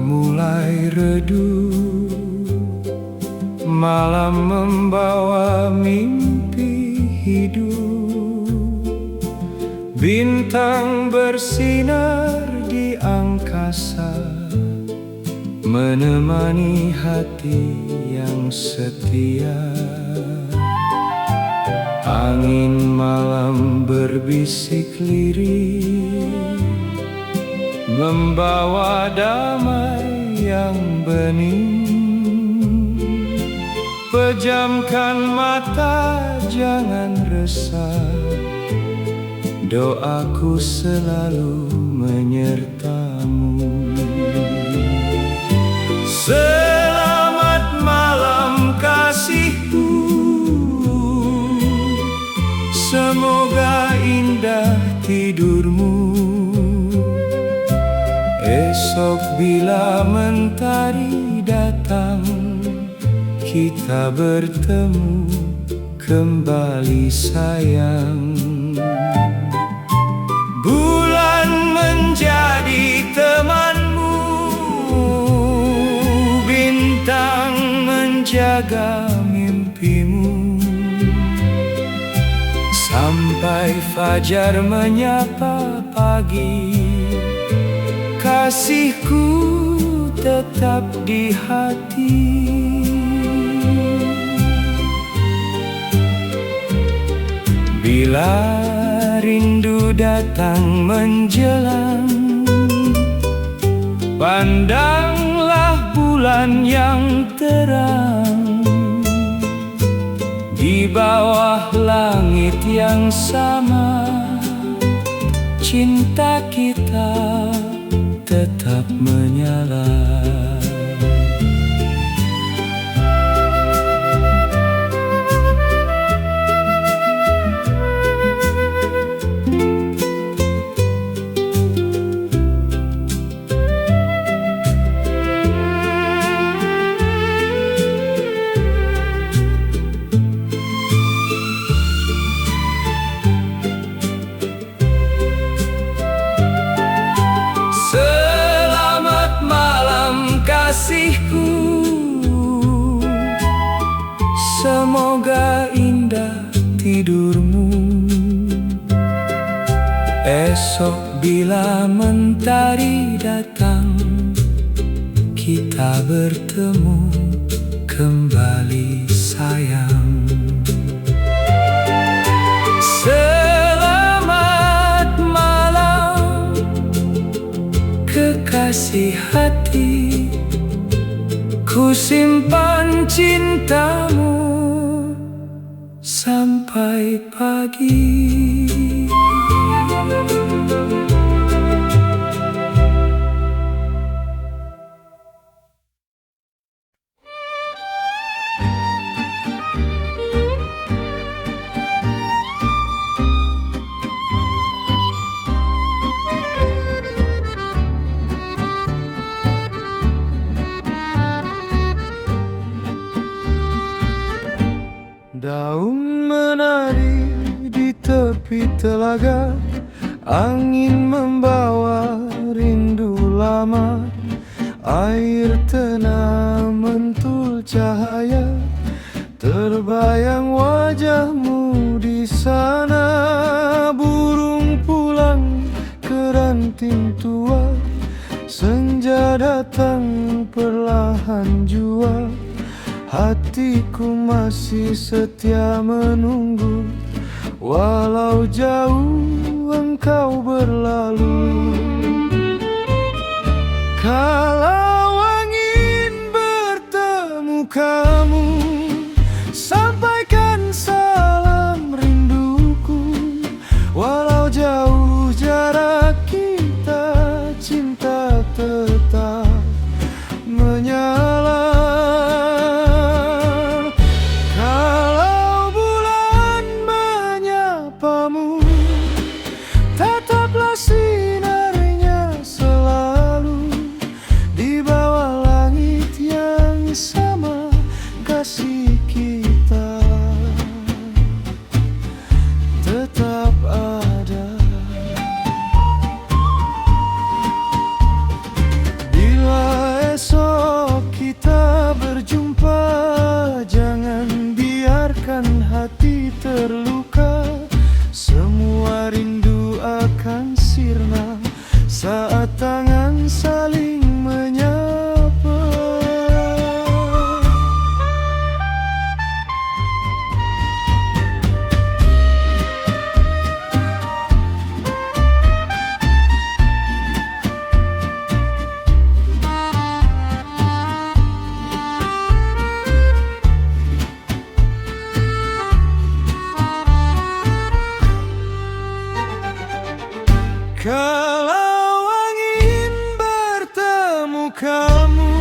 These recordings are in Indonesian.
mulai redup, malam membawa mimpi hidup. Bintang bersinar di angkasa, menemani hati yang setia. Angin malam berbisik lirih, membawa damai yang bening. Pejamkan mata, jangan resah, doaku selalu menyertamu. Selamat malam kasihku, semoga indah tidurmu. Esok bila mentari datang, kita bertemu kembali sayang. Bulan menjadi temanmu, bintang menjaga mimpimu. Sampai fajar menyapa pagi, kasihku tetap di hati. Bila rindu datang menjelang, pandanglah bulan yang terang. Di bawah langit yang sama, cinta kita tetap menyala. Kasihku, semoga indah tidurmu. Esok bila mentari datang, kita bertemu kembali sayang. Selamat malam kekasih hati, ku simpan cintamu sampai pagi. Daun menari di tepi telaga, angin membawa rindu lama. Air tenang mentul cahaya, terbayang wajahmu di sana. Burung pulang ke ranting tua, senja datang perlahan jua. Hatiku masih setia menunggu, walau jauh engkau berlalu. Kalau angin bertemu kamu, sampaikan salam rinduku. Walau jauh jarak kita, cinta tetap menyala. kamu,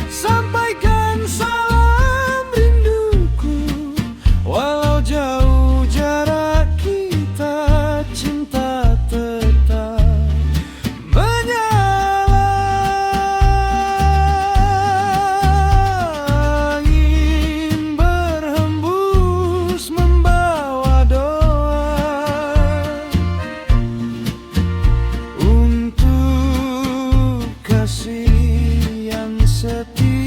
sampaikan salam rinduku. Walau jauh jarak kita, cinta tetap menyala. Angin berhembus membawa doa untuk kasih yang setia.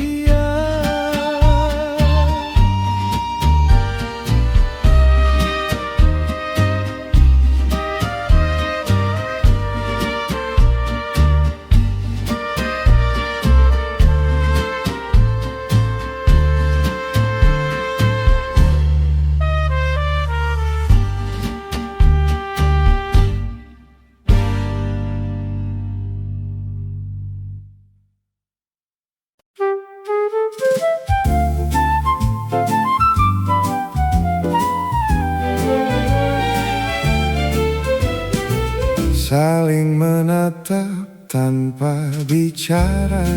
Saling menatap tanpa bicara,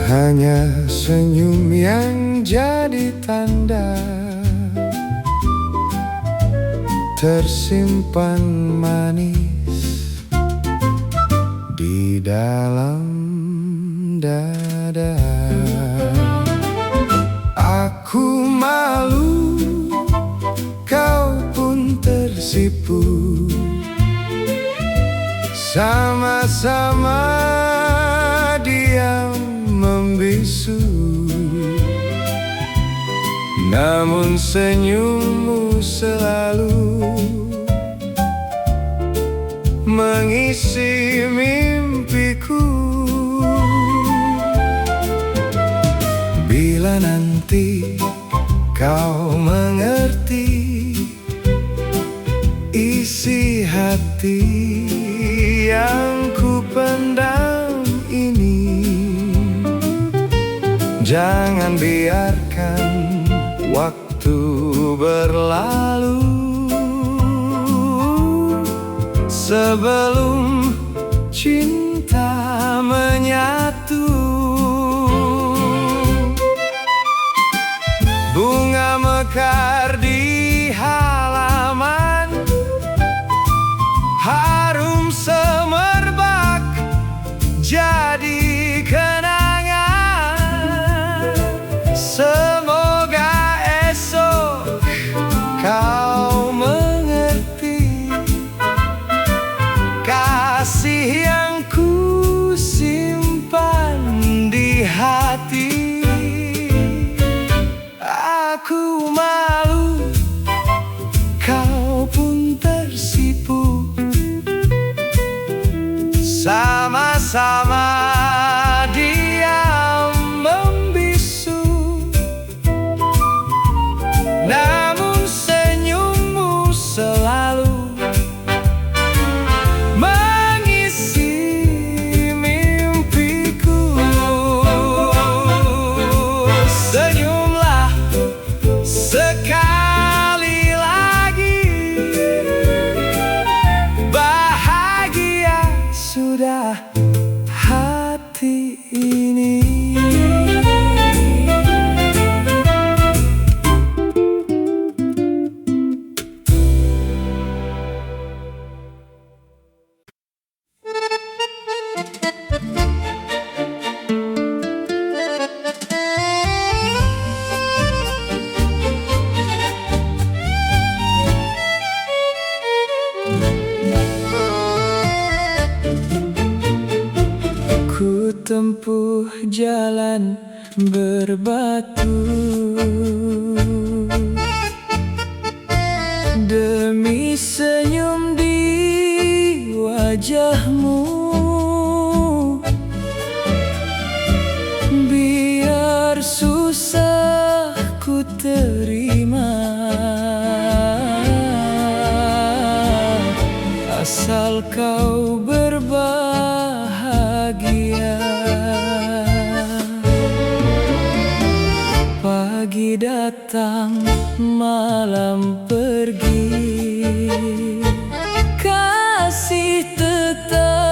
hanya senyum yang jadi tanda. Tersimpan manis di dalam dada. Aku malu, kau pun tersipu. Sama-sama diam membisu, namun senyummu selalu mengisi mimpiku. Bila nanti kau mengerti isi hati yang ku pendam ini, jangan biarkan waktu berlalu sebelum cinta menyatu. Bunga mekar di halaman, harum semerbak jadi kenangan. Semoga esok kau mengerti kasih yang ku simpan di hati. Aku malu, kau pun tersipu. Sama-sama diam membisu, namun senyummu selalu mengisi mimpiku. Senyumlah sekali lagi, bahagia sudah hati ini. Ku tempuh jalan berbatu demi senyum di wajahmu. Biar susah ku terima, asal kau berbahagia. Pagi datang, malam pergi, kasih tetap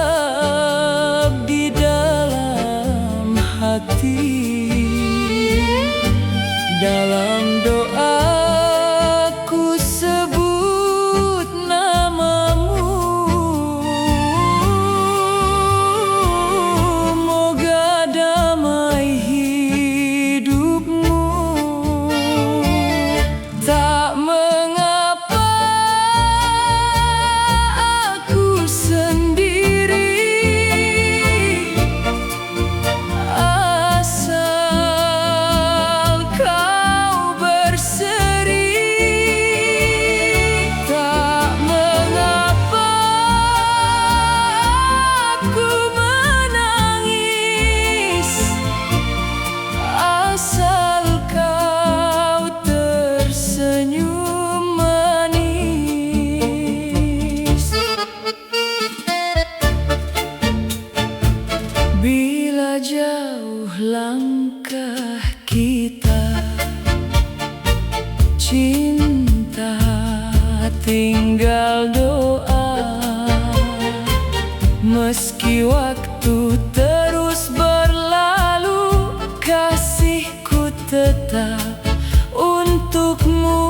Meski waktu terus berlalu, kasihku tetap untukmu.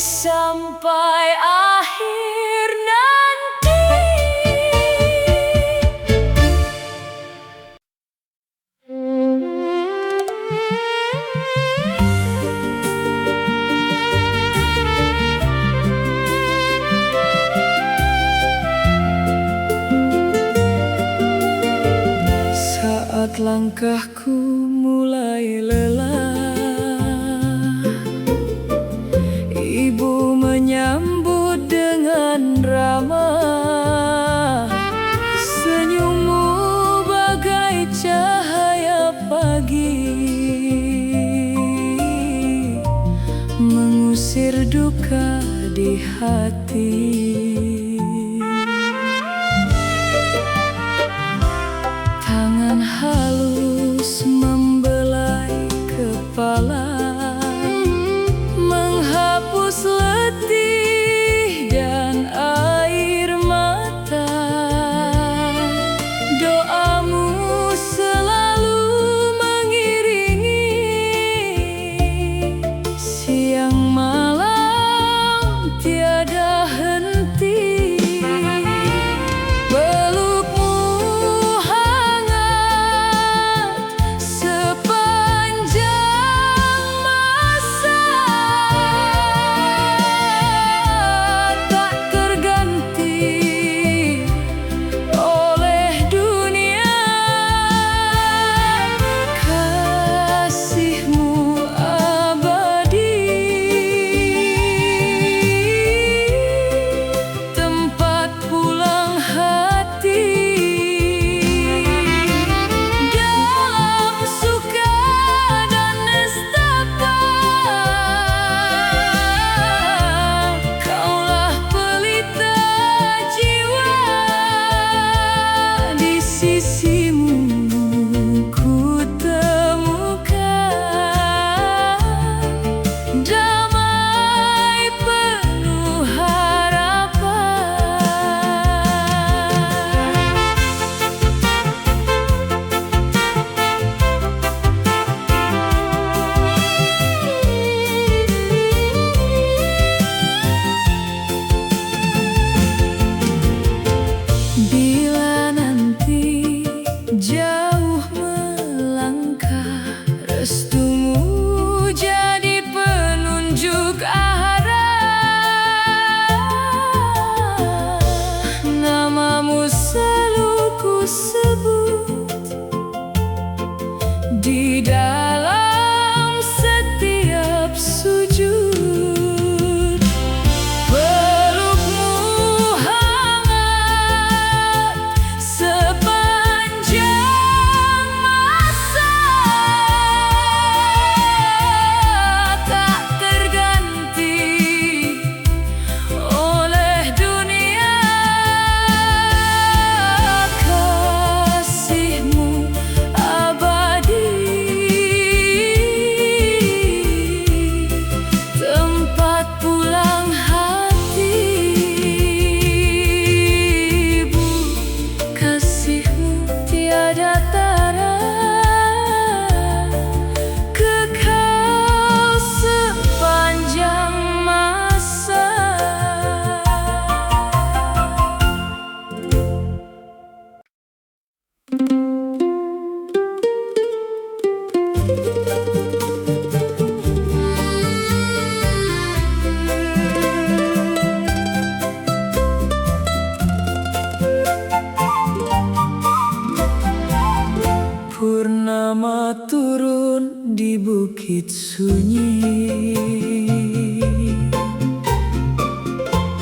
Sampai akhir nanti. Saat langkahku mulai lelah, ibu menyambut dengan ramah. Senyummu bagai cahaya pagi, mengusir duka di hati. Tangan halus membelai kepala, menghapus letih dan air mata. Doamu selalu mengiringi siang malam, tiada henti. bukit sunyi.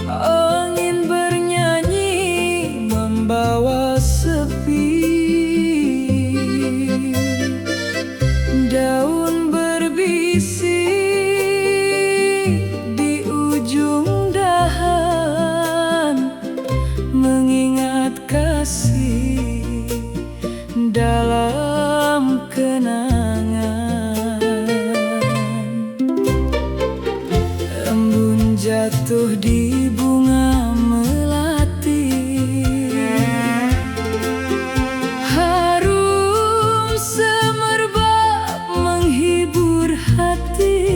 Angin bernyanyi membawa sepi, daun berbisik di ujung dahan, mengingat kasih dalam kenangan. Embun jatuh di bunga melati, harum semerbak menghibur hati.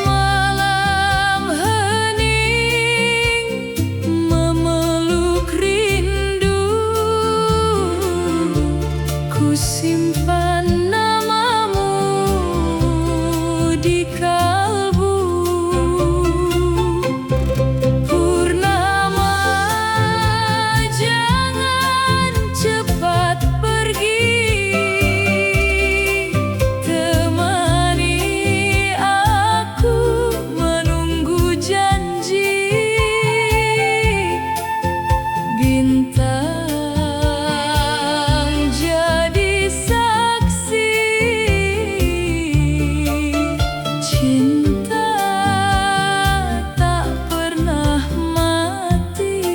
Malam hening memeluk rindu, ku simpan namamu di kalbu. Purnama, jangan cepat pergi, temani aku menunggu janji. Bintang jadi saksi, cinta tak pernah mati.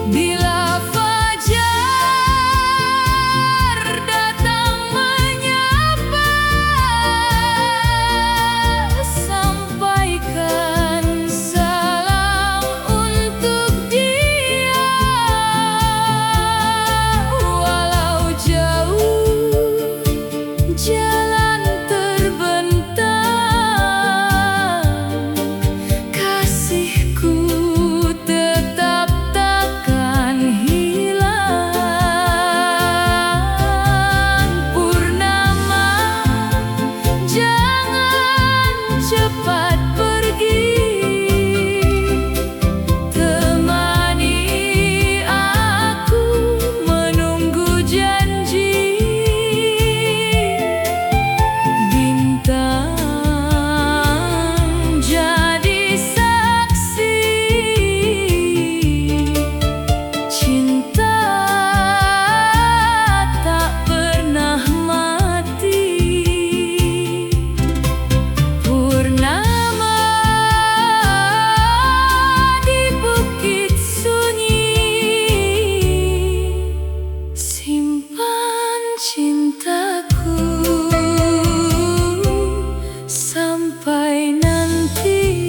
Bila fajar datang menyapa, sampaikan salam untuk dia. Walau jauh jalan terbentang, kasihku tetap takkan hilang. Purnama, jangan cepat pergi, temani aku menunggu janji. Bintang jadi saksi, cinta tak pernah mati. Purnama di bukit sunyi, simpan cintaku sampai nanti.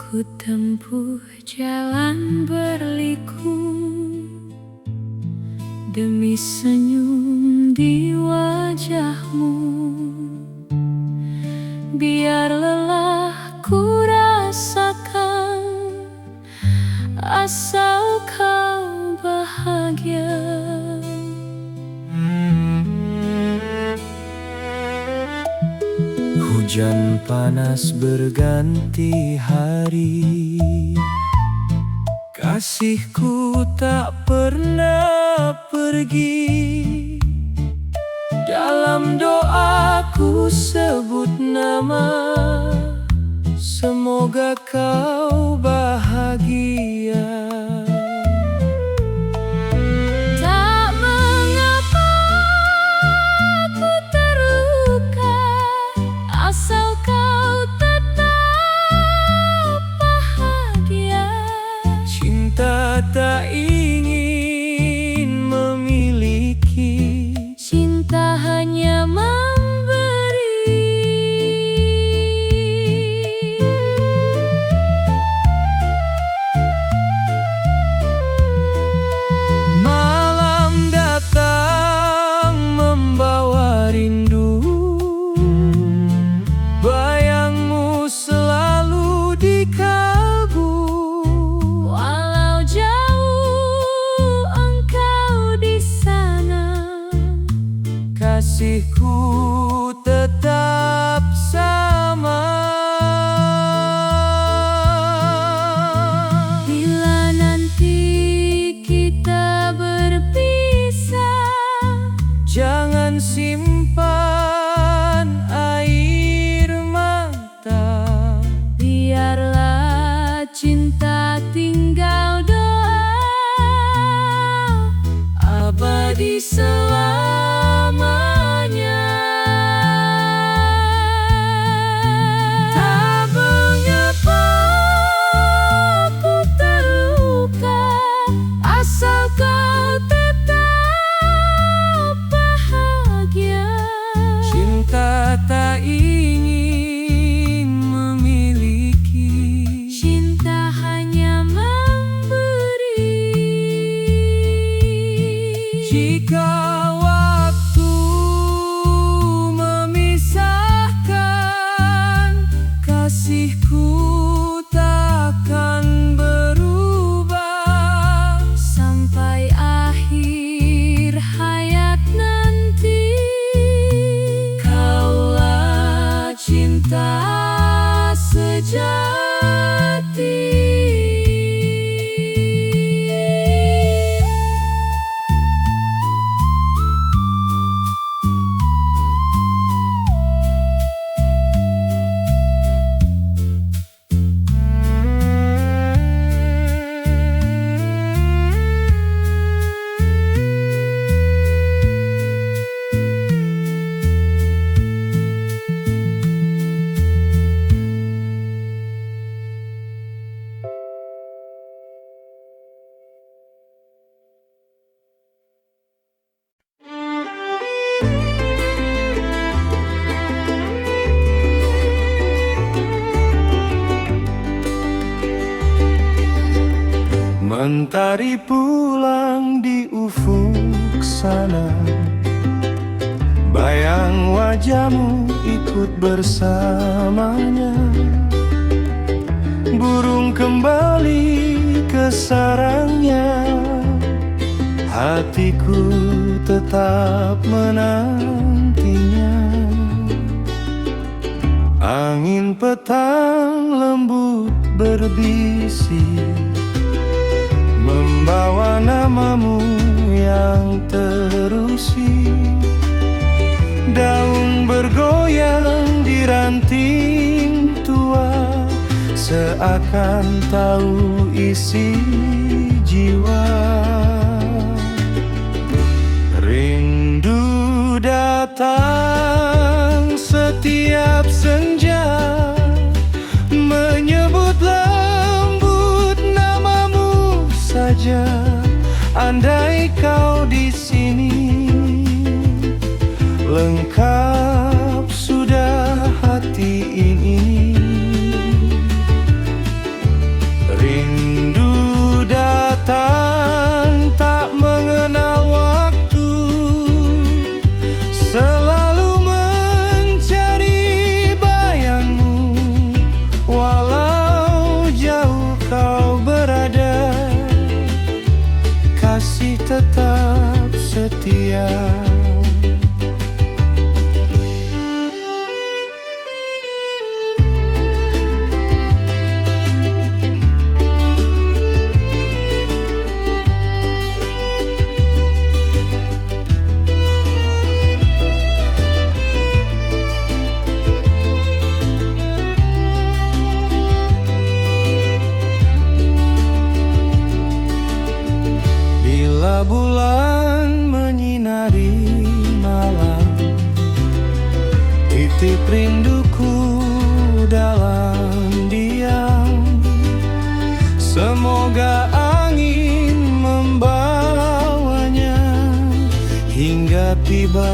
Ku tempuh jalan berliku demi senyum di wajahmu. Biar lelah ku rasakan, asal kau bahagia. Hujan panas berganti hari, kasihku tak pernah pergi. Dalam doaku sebut nama, semoga kau bahagia. Tak mengapa ku terluka, asal kau tetap bahagia. Cinta tak ingin Mentari pulang di ufuk sana, bayang wajahmu ikut bersamanya. Burung kembali ke sarangnya, hatiku tetap menantinya. Angin petang lembut berbisik, membawa namamu yang terusik. Daun bergoyang di ranting tua, seakan tahu isi jiwa. Rindu datang setiap senja, menyebut lembut namamu saja. Andai kau di sini, lengkap sudah hati ini. Rindu datang tak mengenal waktu, selalu mencari bayangmu. Walau jauh kau berada, kasih tetap setia. Bulan menyinari malam, titip rinduku dalam diam. Semoga angin membawanya hingga tiba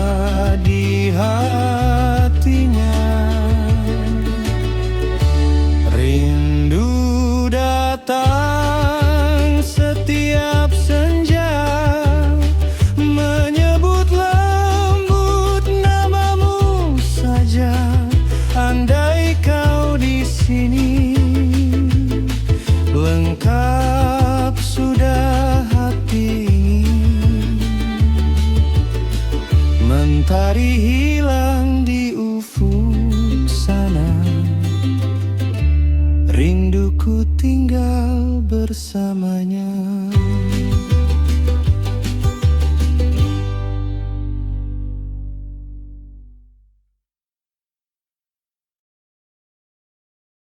di hatinya. Rindu datang setiap senja, andai kau di sini, lengkap sudah hati ini. Mentari hilang di ufuk sana, rinduku tinggal bersamanya.